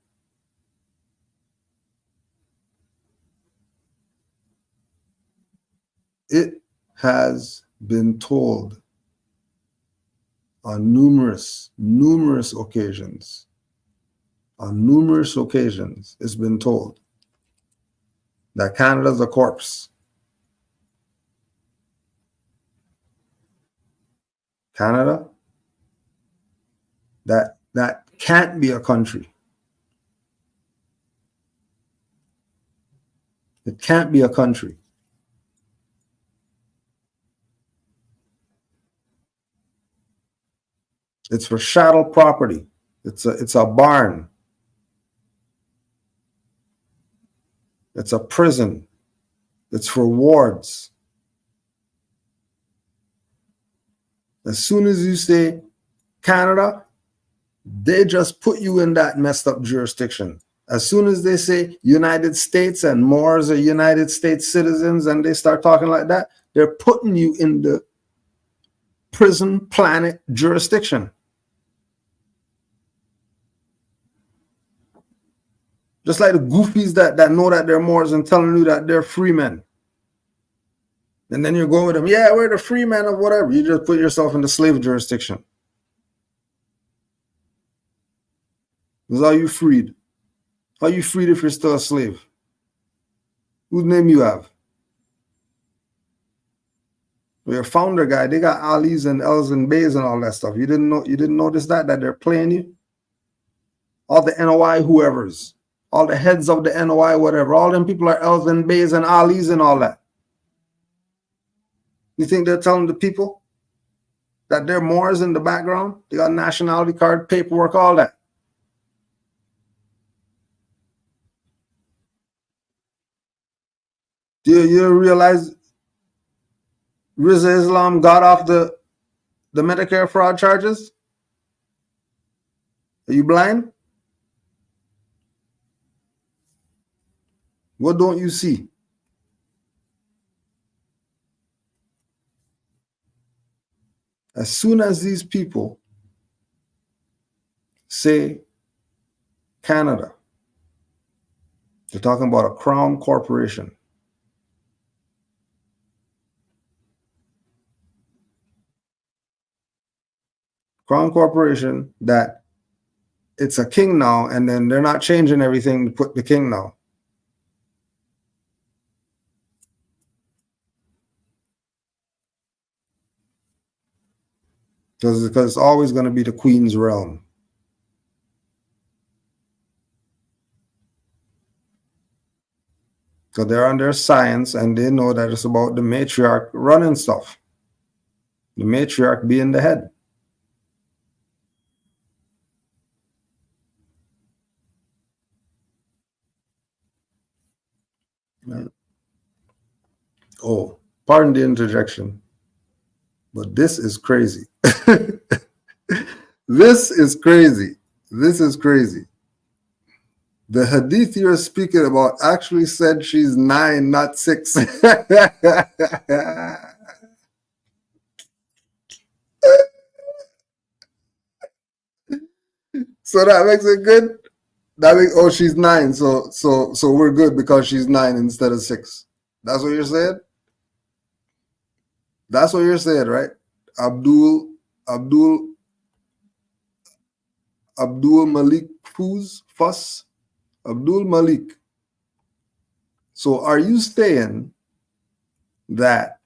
it has been told on numerous occasions. On numerous occasions, it's been told that Canada's a corpse. Canada, that can't be a country. It can't be a country. It's for chattel property. It's a barn. It's a prison. It's for wards. As soon as you say Canada, they just put you in that messed up jurisdiction. As soon as they say United States and Moors are United States citizens and they start talking like that, they're putting you in the prison planet jurisdiction. Just like the goofies that know that they're Moors and telling you that they're free men. And then you're going with them, yeah, we're the free men of whatever. You just put yourself in the slave jurisdiction. Because are you freed? Are you freed if you're still a slave? Whose name you have? Well, your founder guy, they got Ali's and L's and B's and all that stuff. You didn't notice that they're playing you? All the NOI whoever's, all the heads of the NOI, whatever, all them people are L's and B's and Ali's and all that. You think they're telling the people that they're Moors in the background? They got nationality card, paperwork, all that. Do you realize Riza Islam got off the Medicare fraud charges? Are you blind? What don't you see? As soon as these people say Canada, they're talking about a crown corporation. Crown corporation that it's a king now, and then they're not changing everything to put the king now. Because it's always going to be the queen's realm. Because they're on their science and they know that it's about the matriarch running stuff. The matriarch being the head. Right. Oh, pardon the interjection, but this is crazy. This is crazy. This is crazy. The hadith you're speaking about actually said she's 9, not 6. So that makes it good. That makes, oh, she's 9, so we're good because she's 9 instead of 6. That's what you're saying? That's what you're saying, right? Abdul Malik Fuss. Abdul Malik. So are you saying that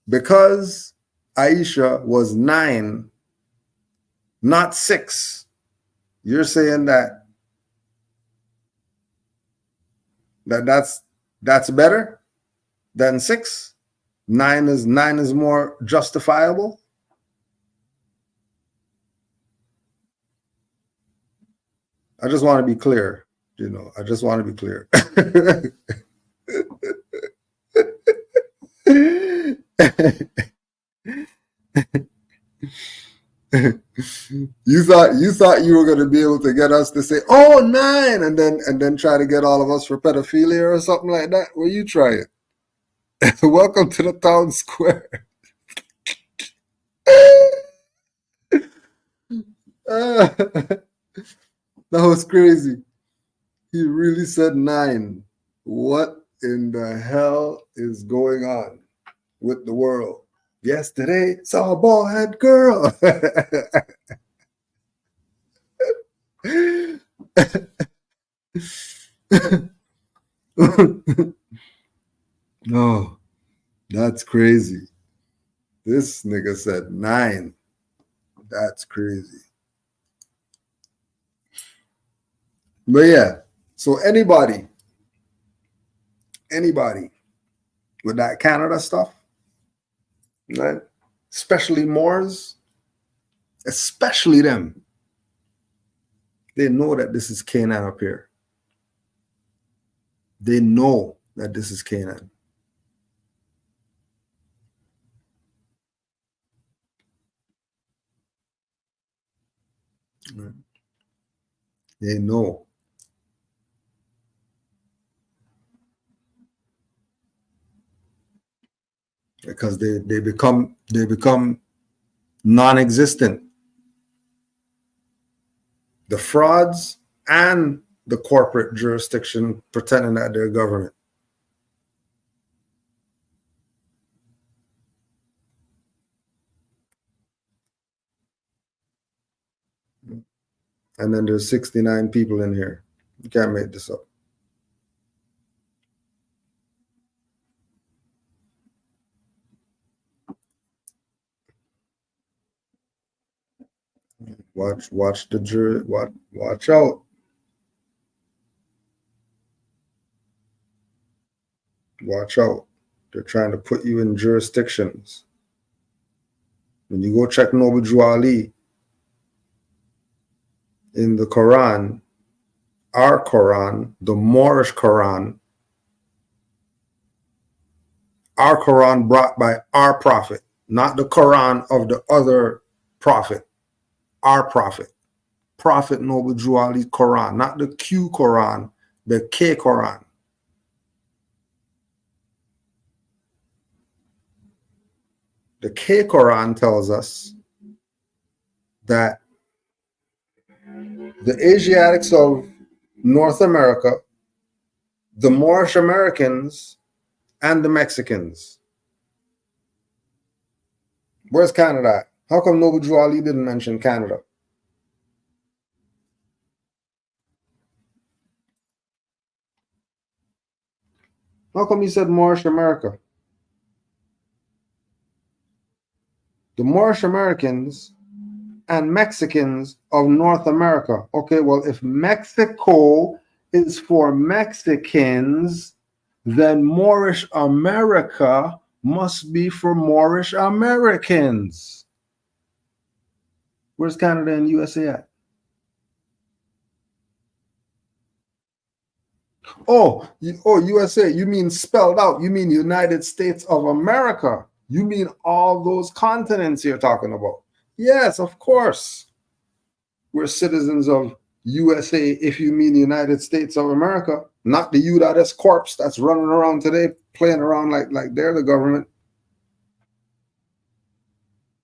because Aisha was 9, not 6, you're saying that's better than 6? 9 is more justifiable? I just want to be clear, I just want to be clear. You thought you were going to be able to get us to say, oh, 9, and then try to get all of us for pedophilia or something like that? Well, you try it. Welcome to the town square. That was crazy. He really said 9. What in the hell is going on with the world? Yesterday saw a bald head girl. No, that's crazy. This nigga said 9. That's crazy. But yeah, so anybody with that Canada stuff, right? Especially Moors, especially them, they know that this is Canaan up here. They know that this is Canaan. Right. They know. Because they become non-existent. The frauds and the corporate jurisdiction pretending that they're government. And then there's 69 people in here. You can't make this up. Watch the jury. Watch out. Watch out. They're trying to put you in jurisdictions. When you go check Noble Drew Ali in the Quran, our Quran, the Moorish Quran, our Quran brought by our prophet, not the Quran of the other prophet, our prophet. Prophet Noble Drew Ali Quran, not the Q Quran, the K Quran. The K Quran tells us that the Asiatics of North America, the Moorish Americans, and the Mexicans. Where's Canada at? How come Noble Drew Ali didn't mention Canada? How come he said Moorish America? The Moorish Americans and Mexicans of North America. Okay, well, if Mexico is for Mexicans, then Moorish America must be for Moorish Americans. Where's Canada and USA at? Oh, USA, you mean spelled out. You mean United States of America. You mean all those continents you're talking about. Yes, of course. We're citizens of USA if you mean the United States of America, not the U.S. corpse that's running around today playing around like they're the government.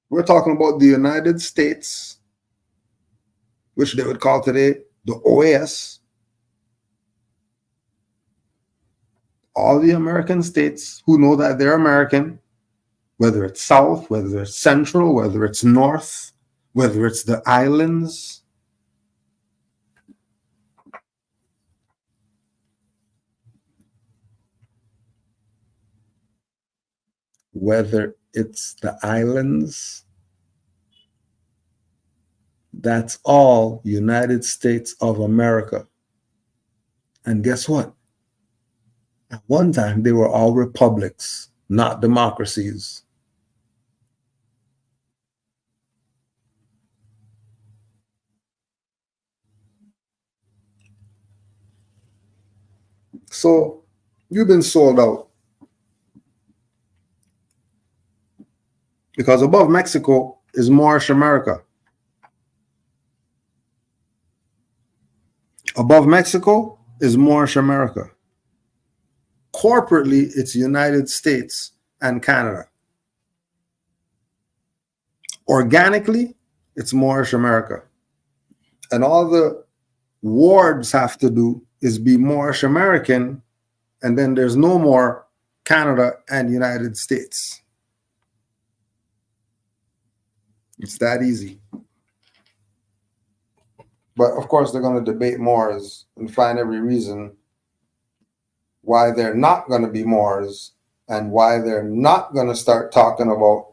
We're talking about the United States, which they would call today the OAS. All the American states who know that they're American, whether it's South, whether it's Central, whether it's North, whether it's the islands. Whether it's the islands, that's all United States of America. And guess what? At one time, they were all republics, not democracies. So you've been sold out. Because above Mexico is Moorish America. Above Mexico is Moorish America. Corporately, it's United States and Canada. Organically, it's Moorish America. And all the wards have to do is be Moorish American, and then there's no more Canada and United States. It's that easy. But of course, they're going to debate Moors and find every reason why they're not going to be Moors and why they're not going to start talking about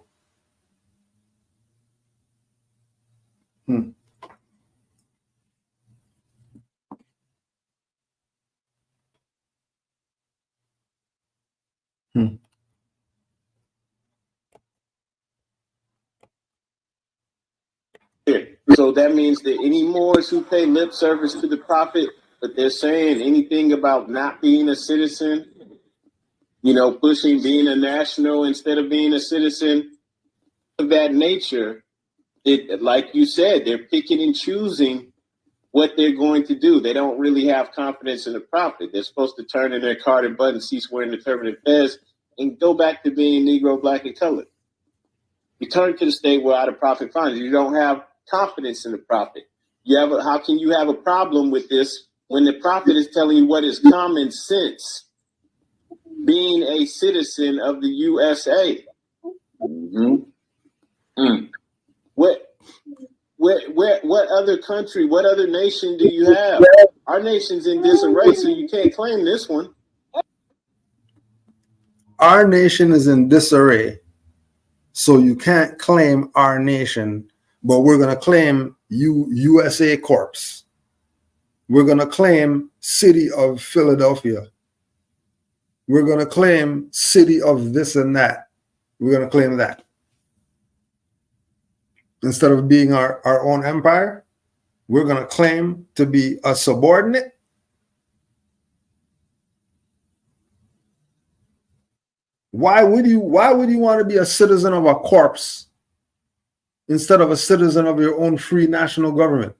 So that means that any Moors who pay lip service to the prophet, but they're saying anything about not being a citizen, you know, pushing being a national instead of being a citizen of that nature, it, like you said, they're picking and choosing what they're going to do. They don't really have confidence in the prophet. They're supposed to turn in their card and button, cease wearing the turban and fez, and go back to being Negro, black, and colored. Return to the state where the prophet finds you. You don't have confidence in the prophet. How can you have a problem with this when the prophet is telling you what is common sense? Being a citizen of the USA. What? What other country, what other nation do you have? Our nation's in disarray, so you can't claim this one. Our nation is in disarray, so you can't claim our nation, but we're going to claim USA Corps. We're going to claim City of Philadelphia. We're going to claim City of this and that. We're going to claim that. Instead of being our own empire, we're going to claim to be a subordinate. Why would you want to be a citizen of a corpse instead of a citizen of your own free national government?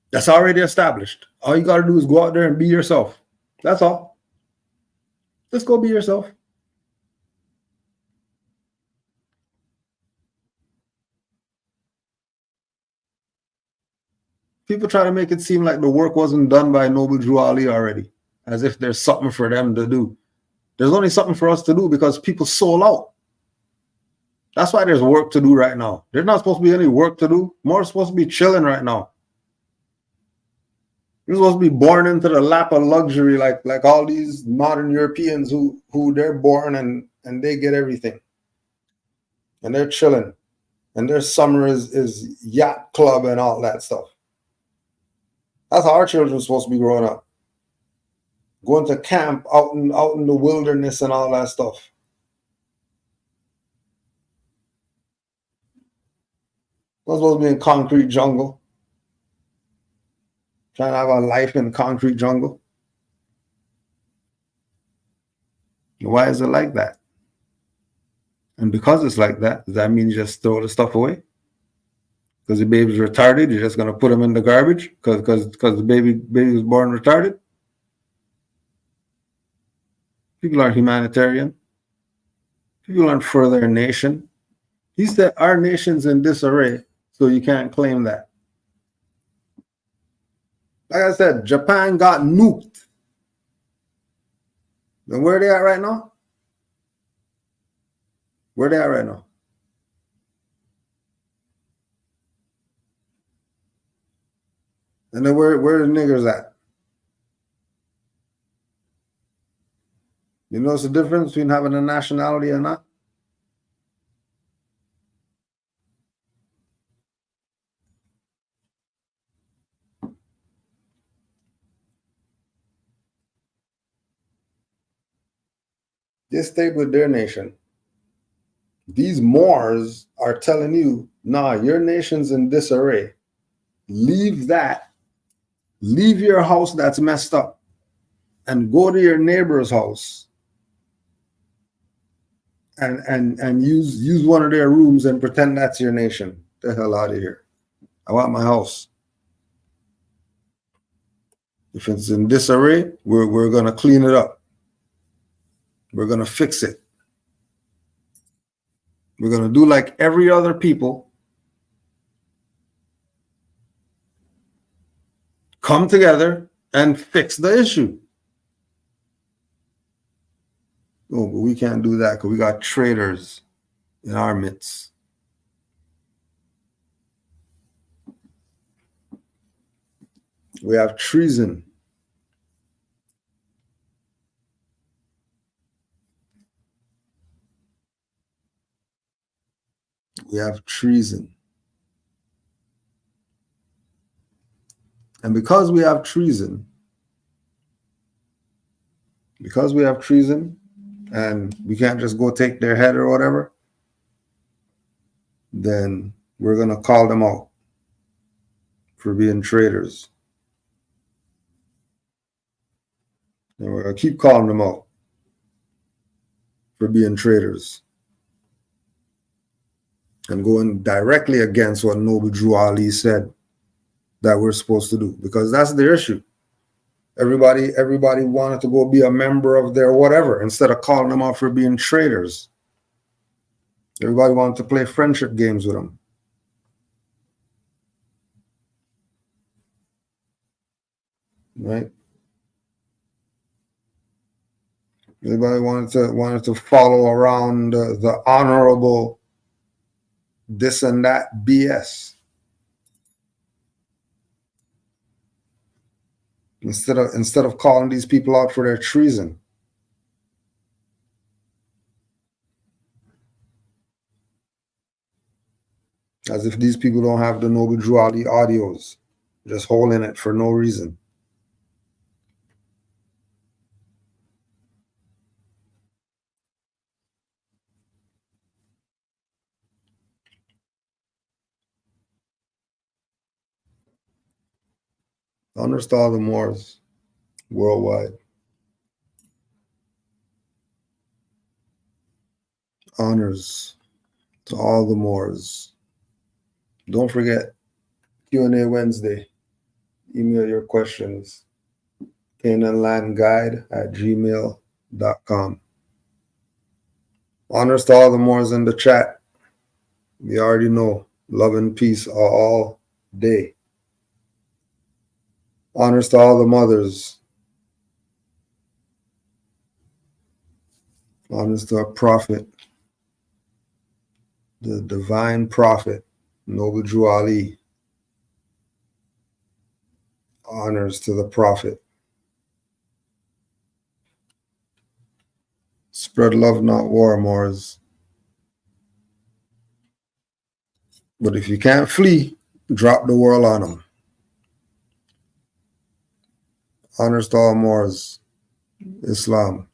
That's already established. All you got to do is go out there and be yourself. That's all. Just go be yourself. People try to make it seem like the work wasn't done by Noble Drew Ali already, as if there's something for them to do. There's only something for us to do because people sold out. That's why there's work to do right now. There's not supposed to be any work to do. More supposed to be chilling right now. You're supposed to be born into the lap of luxury like all these modern Europeans who they're born and they get everything. And they're chilling. And their summer is yacht club and all that stuff. That's how our children are supposed to be growing up. Going to camp out in the wilderness and all that stuff. Not supposed to be in concrete jungle. Trying to have a life in concrete jungle. Why is it like that? And because it's like that, does that mean you just throw the stuff away? Because the baby's retarded, you're just going to put him in the garbage because the baby was born retarded? People aren't humanitarian. People aren't for their nation. He said our nation's in disarray, so you can't claim that. Like I said, Japan got nuked. And where are they at right now? Where are they at right now? And then where are the niggers at? You notice the difference between having a nationality or not? They stayed with their nation. These Moors are telling you, nah, your nation's in disarray. Leave that. Leave your house that's messed up and go to your neighbor's house and use one of their rooms and pretend that's your nation. Get the hell out of here. I want my house. If it's in disarray, we're going to clean it up. We're going to fix it. We're going to do like every other people. Come together and fix the issue. Oh, but we can't do that because we got traitors in our midst. We have treason. We have treason. And because we have treason, and we can't just go take their head or whatever, then we're going to call them out for being traitors. And we're going to keep calling them out for being traitors. And going directly against what Noble Drew Ali said that we're supposed to do, because that's their issue. Everybody wanted to go be a member of their whatever instead of calling them out for being traitors. Everybody wanted to play friendship games with them. Right? Everybody wanted to follow around the honorable this and that BS. Instead of calling these people out for their treason. As if these people don't have the Noble Drew Ali audios, just holding it for no reason. Honors to all the Moors worldwide. Honors to all the Moors. Don't forget, Q&A Wednesday. Email your questions. Canaanlandguide@gmail.com. Honors to all the Moors in the chat. We already know. Love and peace all day. Honors to all the mothers. Honors to our prophet, the divine prophet, Noble Drew Ali. Honors to the prophet. Spread love, not war, Moors. But if you can't flee, drop the world on them. Honors to all Moors. Islam.